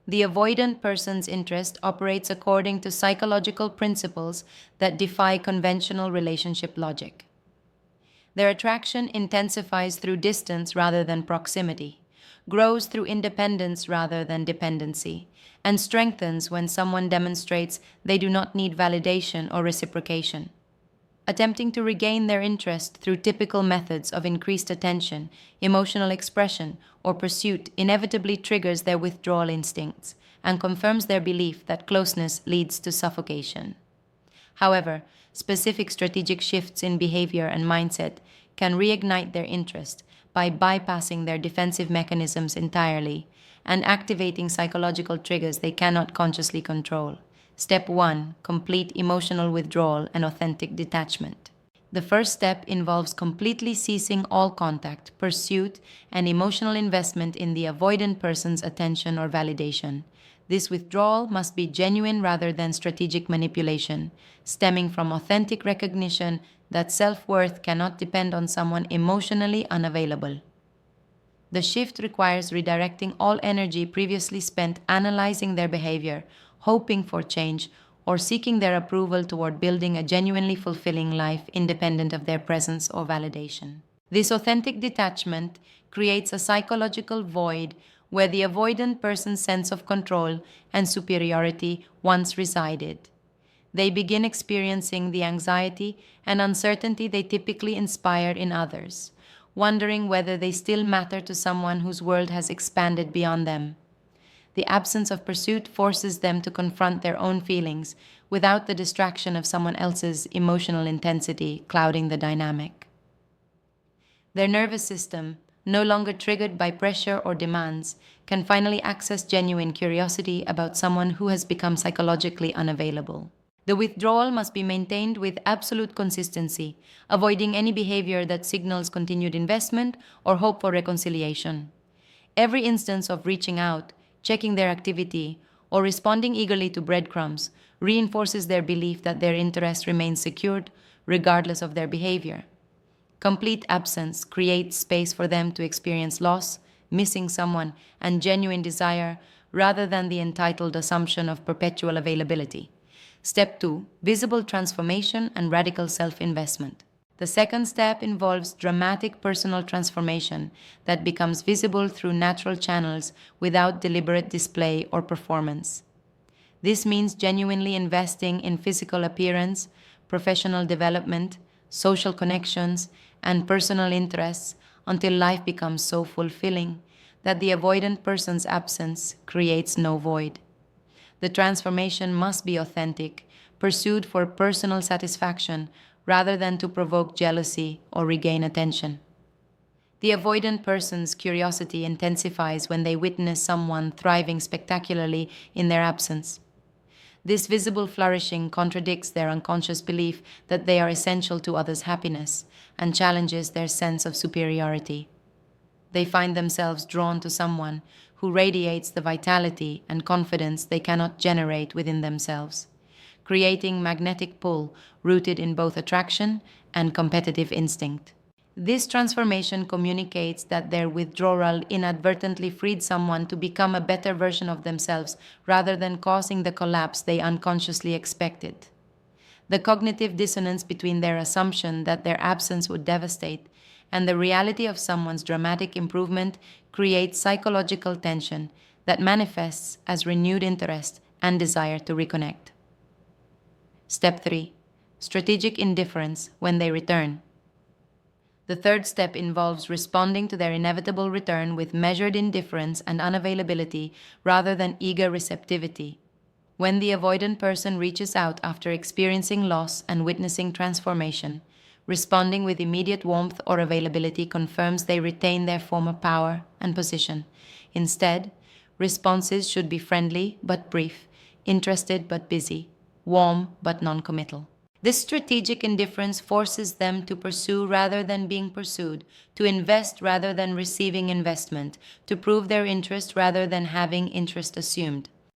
The avoidant person's interest operates according to psychological principles that defy conventional relationship logic. Their attraction intensifies through distance rather than proximity, grows through independence rather than dependency, and strengthens when someone demonstrates they do not need validation or reciprocation. Attempting to regain their interest through typical methods of increased attention, emotional expression, or pursuit inevitably triggers their withdrawal instincts and confirms their belief that closeness leads to suffocation. However, specific strategic shifts in behavior and mindset can reignite their interest by bypassing their defensive mechanisms entirely and activating psychological triggers they cannot consciously control. Step 1. Complete emotional withdrawal and authentic detachment. The first step involves completely ceasing all contact, pursuit, and emotional investment in the avoidant person's attention or validation. This withdrawal must be genuine rather than strategic manipulation, stemming from authentic recognition that self-worth cannot depend on someone emotionally unavailable. The shift requires redirecting all energy previously spent analyzing their behavior, hoping for change, or seeking their approval toward building a genuinely fulfilling life independent of their presence or validation. This authentic detachment creates a psychological void where the avoidant person's sense of control and superiority once resided. They begin experiencing the anxiety and uncertainty they typically inspire in others, wondering whether they still matter to someone whose world has expanded beyond them. The absence of pursuit forces them to confront their own feelings without the distraction of someone else's emotional intensity clouding the dynamic. Their nervous system, no longer triggered by pressure or demands, can finally access genuine curiosity about someone who has become psychologically unavailable. The withdrawal must be maintained with absolute consistency, avoiding any behavior that signals continued investment or hope for reconciliation. Every instance of reaching out, checking their activity, or responding eagerly to breadcrumbs reinforces their belief that their interest remains secured regardless of their behavior. Complete absence creates space for them to experience loss, missing someone, and genuine desire rather than the entitled assumption of perpetual availability. Step 2. Visible transformation and radical self-investment. The second step involves dramatic personal transformation that becomes visible through natural channels without deliberate display or performance. This means genuinely investing in physical appearance, professional development, social connections, and personal interests until life becomes so fulfilling that the avoidant person's absence creates no void. The transformation must be authentic, pursued for personal satisfaction rather than to provoke jealousy or regain attention. The avoidant person's curiosity intensifies when they witness someone thriving spectacularly in their absence. This visible flourishing contradicts their unconscious belief that they are essential to others' happiness and challenges their sense of superiority. They find themselves drawn to someone who radiates the vitality and confidence they cannot generate within themselves, creating magnetic pull rooted in both attraction and competitive instinct. This transformation communicates that their withdrawal inadvertently freed someone to become a better version of themselves rather than causing the collapse they unconsciously expected. The cognitive dissonance between their assumption that their absence would devastate and the reality of someone's dramatic improvement creates psychological tension that manifests as renewed interest and desire to reconnect. Step 3. Strategic indifference when they return. The third step involves responding to their inevitable return with measured indifference and unavailability rather than eager receptivity. When the avoidant person reaches out after experiencing loss and witnessing transformation, responding with immediate warmth or availability confirms they retain their former power and position. Instead, responses should be friendly but brief, interested but busy, warm but non-committal. This strategic indifference forces them to pursue rather than being pursued, to invest rather than receiving investment, to prove their interest rather than having interest assumed.